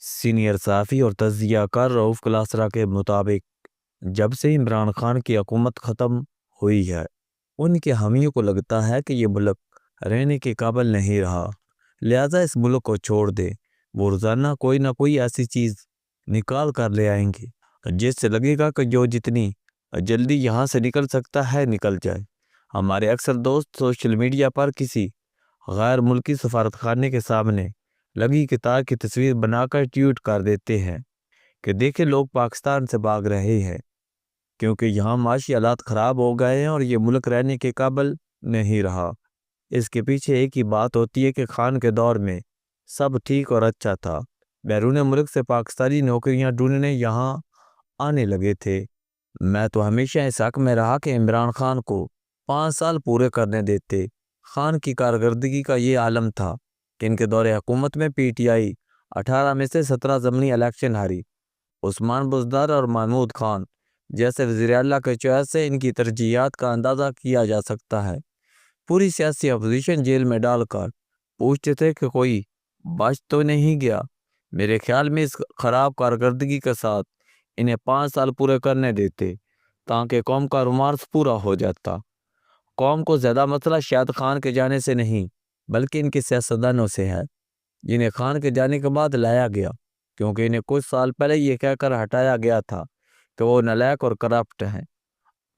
Senior صحافی اور تجزیہ کار رؤف کلاسرا کے مطابق جب سے عمران خان کی حکومت ختم ہوئی ہے ان کے حامیوں کو لگتا ہے کہ یہ ملک رہنے کے قابل نہیں رہا، لہذا اس ملک کو چھوڑ دے۔ وہ روزانہ کوئی نہ کوئی ایسی چیز نکال کر لے آئیں گے جس سے لگے گا کہ جو جتنی جلدی یہاں سے نکل سکتا ہے نکل جائے۔ ہمارے اکثر دوست سوشل میڈیا پر کسی غیر ملکی سفارت خانے کے سامنے لگی قطار کی تصویر بنا کر ٹویٹ کر دیتے ہیں کہ دیکھیں لوگ پاکستان سے بھاگ رہے ہیں کیونکہ یہاں معاشی حالات خراب ہو گئے ہیں اور یہ ملک رہنے کے قابل نہیں رہا۔ اس کے پیچھے ایک ہی بات ہوتی ہے کہ خان کے دور میں سب ٹھیک اور اچھا تھا، بیرون ملک سے پاکستانی نوکریاں ڈھونڈنے یہاں آنے لگے تھے۔ میں تو ہمیشہ اس حق میں رہا کہ عمران خان کو 5 سال پورے کرنے دیتے۔ خان کی کارکردگی کا یہ عالم تھا کہ ان کے دور حکومت میں پی ٹی آئی 18 میں سے 17 ضمنی الیکشن ہاری۔ عثمان بزدار اور محمود خان جیسے وزیر اعلیٰ کے چوائس سے ان کی ترجیحات کا اندازہ کیا جا سکتا ہے۔ پوری سیاسی اپوزیشن جیل میں ڈال کر پوچھتے تھے کہ کوئی بچ تو نہیں گیا۔ میرے خیال میں اس خراب کارکردگی کے ساتھ انہیں 5 سال پورے کرنے دیتے تاکہ قوم کا رومانس پورا ہو جاتا۔ قوم کو زیادہ مسئلہ شاید خان کے جانے سے نہیں بلکہ ان کے سیاستدانوں سے ہے جنہیں خان کے جانے کے بعد لایا گیا، کیونکہ انہیں کچھ سال پہلے یہ کہہ کر ہٹایا گیا تھا کہ وہ نالائق اور کرپٹ ہیں۔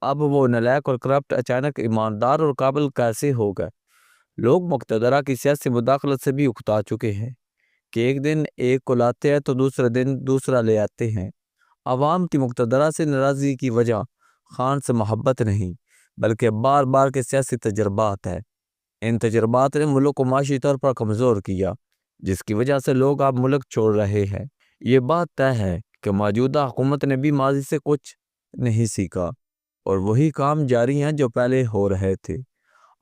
اب وہ نالائق اور کرپٹ اچانک ایماندار اور قابل کیسے ہو گئے؟ لوگ مقتدرہ کی سیاسی مداخلت سے بھی اکتا چکے ہیں کہ ایک دن ایک کو لاتے ہیں تو دوسرے دن دوسرا لے آتے ہیں۔ عوام کی مقتدرہ سے ناراضگی کی وجہ خان سے محبت نہیں بلکہ بار بار کے سیاسی تجربات ہے۔ ان تجربات نے ملک کو معاشی طور پر کمزور کیا جس کی وجہ سے لوگ اب ملک چھوڑ رہے ہیں۔ یہ بات طے ہے کہ موجودہ حکومت نے بھی ماضی سے کچھ نہیں سیکھا اور وہی کام جاری ہیں جو پہلے ہو رہے تھے۔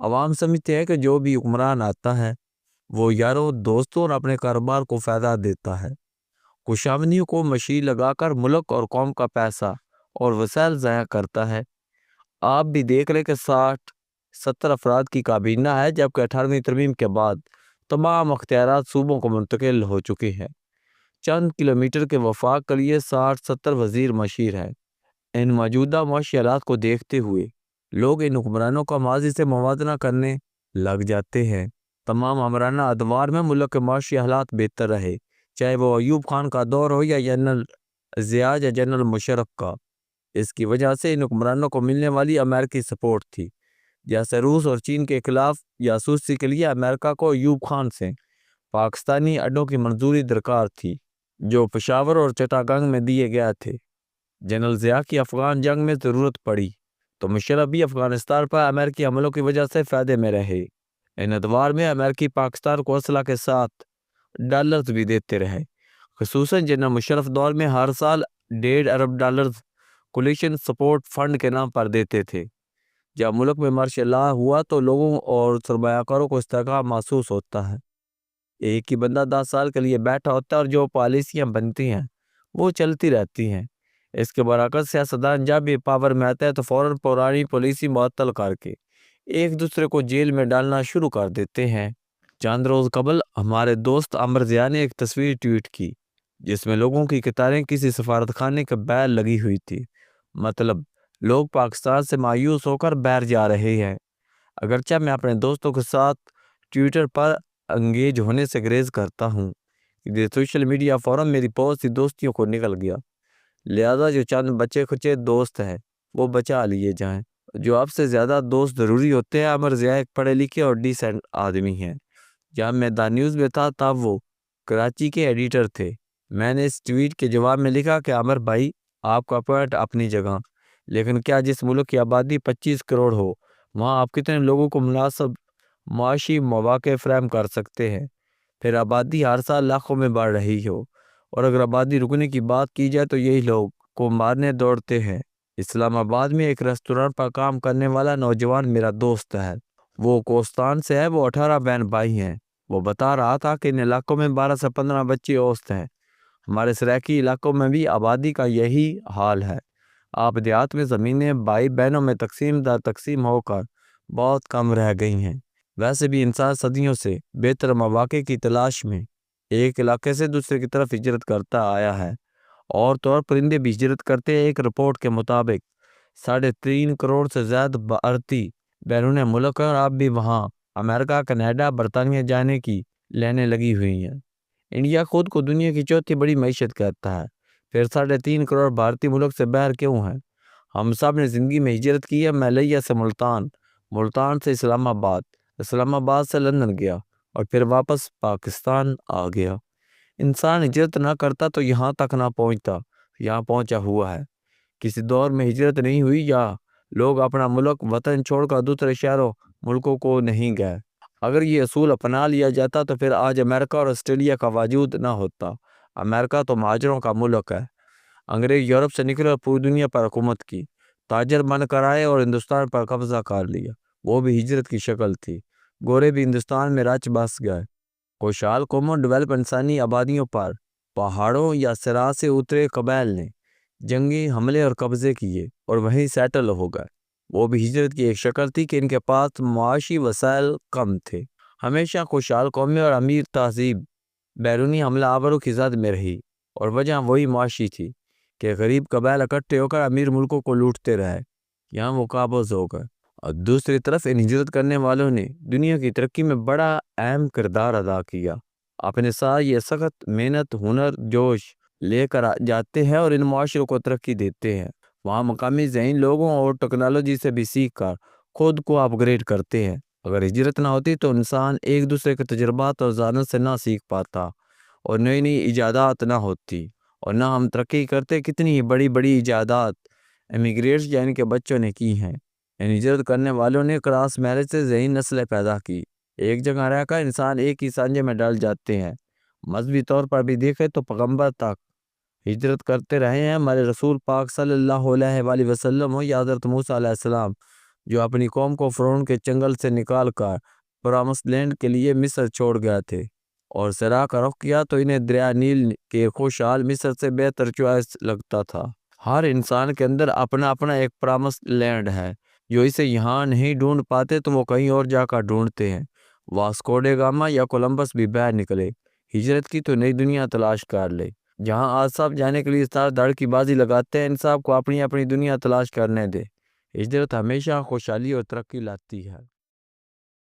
عوام سمجھتے ہیں کہ جو بھی حکمران آتا ہے وہ یاروں دوستوں اور اپنے کاروبار کو فائدہ دیتا ہے، خوشامنیوں کو مشیل لگا کر ملک اور قوم کا پیسہ اور وسائل ضائع کرتا ہے۔ آپ بھی دیکھ لیں کہ 60-70 افراد کی کابینہ ہے جبکہ 18ویں ترمیم کے بعد تمام اختیارات صوبوں کو منتقل ہو چکے ہیں۔ چند کلومیٹر کے وفاق کے لیے 60-70 وزیر مشیر ہیں۔ ان موجودہ معاشی حالات کو دیکھتے ہوئے لوگ ان حکمرانوں کا ماضی سے موازنہ کرنے لگ جاتے ہیں۔ تمام عمرانہ ادوار میں ملک کے معاشی حالات بہتر رہے، چاہے وہ ایوب خان کا دور ہو یا جنرل ضیاء یا جنرل مشرف کا۔ اس کی وجہ سے ان حکمرانوں کو ملنے والی امریکی سپورٹ تھی، جیسے روس اور چین کے خلاف جاسوسی کے لیے امریکہ کو ایوب خان سے پاکستانی اڈوں کی منظوری درکار تھی جو پشاور اور چٹاگنگ میں دیے گئے تھے۔ جنرل ضیاء کی افغان جنگ میں ضرورت پڑی تو مشرف بھی افغانستان پر امریکی حملوں کی وجہ سے فائدے میں رہے۔ ان ادوار میں امریکی پاکستان کو اسلحہ کے ساتھ ڈالرز بھی دیتے رہے، خصوصاً جنرل مشرف دور میں ہر سال $1.5 ارب کولیشن سپورٹ فنڈ کے نام پر دیتے تھے۔ جب ملک میں مارشل لا ہوا تو لوگوں اور سرمایہ کاروں کو استحکام محسوس ہوتا ہے۔ ایک ہی بندہ 10 سال کے لیے بیٹھا ہوتا ہے اور جو پالیسیاں بنتی ہیں وہ چلتی رہتی ہیں۔ اس کے برعکس سیاستدان جب بھی پاور میں آتے ہیں تو فوراً پرانی پالیسی معطل کر کے ایک دوسرے کو جیل میں ڈالنا شروع کر دیتے ہیں۔ چند روز قبل ہمارے دوست عمر ضیاء نے ایک تصویر ٹویٹ کی جس میں لوگوں کی قطاریں کسی سفارت خانے کے باہر لگی ہوئی تھی، مطلب لوگ پاکستان سے مایوس ہو کر باہر جا رہے ہیں۔ اگرچہ میں اپنے دوستوں کے ساتھ ٹویٹر پر انگیج ہونے سے گریز کرتا ہوں کہ سوشل میڈیا فورم میری بہت سی دوستیوں کو نکل گیا، لہذا جو چند بچے کھچے دوست ہیں وہ بچا لیے جائیں۔ جو اب سے زیادہ دوست ضروری ہوتے ہیں۔ عمر ضیاء ایک پڑھے لکھے اور ڈیسنٹ آدمی ہیں۔ جب میں دا نیوز میں تھا تب وہ کراچی کے ایڈیٹر تھے۔ میں نے اس ٹویٹ کے جواب میں لکھا کہ عمر بھائی آپ کا پوائنٹ اپنی جگہ، لیکن کیا جس ملک کی آبادی 25 کروڑ ہو وہاں آپ کتنے لوگوں کو مناسب معاشی مواقع فراہم کر سکتے ہیں؟ پھر آبادی ہر سال لاکھوں میں بڑھ رہی ہو اور اگر آبادی رکنے کی بات کی جائے تو یہی لوگ کو مارنے دوڑتے ہیں۔ اسلام آباد میں ایک ریسٹورانٹ پر کام کرنے والا نوجوان میرا دوست ہے، وہ کوستان سے ہے، وہ 18 بہن بھائی ہیں۔ وہ بتا رہا تھا کہ ان علاقوں میں 12 سے 15 بچے اوسط ہیں۔ ہمارے سرائیکی علاقوں میں بھی آبادی کا یہی حال ہے۔ آپ دیہات میں زمینیں بھائی بہنوں میں تقسیم ہو کر بہت کم رہ گئی ہیں۔ ویسے بھی انسان صدیوں سے بہتر مواقع کی تلاش میں ایک علاقے سے دوسرے کی طرف ہجرت کرتا آیا ہے، اور طور پرندے بھی ہجرت کرتے ہیں۔ ایک رپورٹ کے مطابق 3.5 کروڑ سے زیادہ بھارتی بیرون ملک ہیں، اور اب بھی وہاں امریکہ، کینیڈا، برطانیہ جانے کی لائنیں لگی ہوئی ہیں۔ انڈیا خود کو دنیا کی چوتھی بڑی معیشت کہتا ہے، پھر 3.5 کروڑ بھارتی ملک سے باہر کیوں ہیں؟ ہم سب نے زندگی میں ہجرت کی ہے۔ میلیہ سے ملتان، ملتان سے اسلام آباد، اسلام آباد سے لندن گیا، اور پھر واپس پاکستان آ گیا۔ انسان ہجرت نہ کرتا تو یہاں تک نہ پہنچتا، یہاں پہنچا ہوا ہے۔ کسی دور میں ہجرت نہیں ہوئی یا لوگ اپنا ملک وطن چھوڑ کر دوسرے شہروں ملکوں کو نہیں گئے۔ اگر یہ اصول اپنا لیا جاتا تو پھر آج امریکہ اور آسٹریلیا کا وجود نہ ہوتا۔ امریکہ تو مہاجروں کا ملک ہے۔ انگریز یورپ سے نکلے اور پوری دنیا پر حکومت کی، تاجر بن کر آئے اور ہندوستان پر قبضہ کر لیا، وہ بھی ہجرت کی شکل تھی۔ گورے بھی ہندوستان میں رچ بس گئے۔ خوشحال قوموں ڈیولپ انسانی آبادیوں پر پہاڑوں یا صحرا سے اترے قبائل نے جنگی حملے اور قبضے کیے اور وہیں سیٹل ہو گئے۔ وہ بھی ہجرت کی ایک شکل تھی کہ ان کے پاس معاشی وسائل کم تھے۔ ہمیشہ خوشحال قومیں اور امیر تہذیب بیرونی حملہ آوروں کی زد میں رہی، اور وجہ وہی معاشی تھی کہ غریب قبائل اکٹھے ہو کر امیر ملکوں کو لوٹتے رہے، یہاں وہ قابض ہو گئے۔ اور دوسری طرف ان ہجرت کرنے والوں نے دنیا کی ترقی میں بڑا اہم کردار ادا کیا۔ اپنے ساتھ یہ سخت محنت، ہنر، جوش لے کر جاتے ہیں اور ان معاشروں کو ترقی دیتے ہیں۔ وہاں مقامی ذہین لوگوں اور ٹیکنالوجی سے بھی سیکھ کر خود کو اپ گریڈ کرتے ہیں۔ اگر ہجرت نہ ہوتی تو انسان ایک دوسرے کے تجربات اور ذہانت سے نہ سیکھ پاتا، اور نئی نئی ایجادات نہ ہوتی، اور نہ ہم ترقی کرتے۔ کتنی ہی بڑی بڑی ایجادات امیگریٹس یعنی کہ بچوں نے کی ہیں۔ ان ہجرت کرنے والوں نے کراس میرج سے ذہین نسلیں پیدا کی۔ ایک جگہ رہ کر انسان ایک ہی سانجے میں ڈل جاتے ہیں۔ مذہبی طور پر بھی دیکھیں تو پیغمبر تک ہجرت کرتے رہے ہیں۔ ہمارے رسول پاک صلی اللہ علیہ وآلہ وسلم ہو یا حضرت موسیٰ علیہ السلام، جو اپنی قوم کو فرعون کے چنگل سے نکال کر پرامس لینڈ کے لیے مصر چھوڑ گئے تھے، اور صحرا کا رخ کیا تو انہیں دریا نیل کے خوشحال مصر سے بہتر چوائس لگتا تھا۔ ہر انسان کے اندر اپنا اپنا ایک پرامس لینڈ ہے، جو اسے یہاں نہیں ڈھونڈ پاتے تو وہ کہیں اور جا کر ڈھونڈتے ہیں۔ واسکو ڈے گاما یا کولمبس بھی باہر نکلے، ہجرت کی تو نئی دنیا تلاش کر لے۔ جہاں آج سب جانے کے لیے ساتھ دھڑ کی بازی لگاتے ہیں، ان سب کو اپنی اپنی دنیا تلاش کرنے دے۔ ہجرت ہمیشہ خوشحالی اور ترقی لاتی ہے۔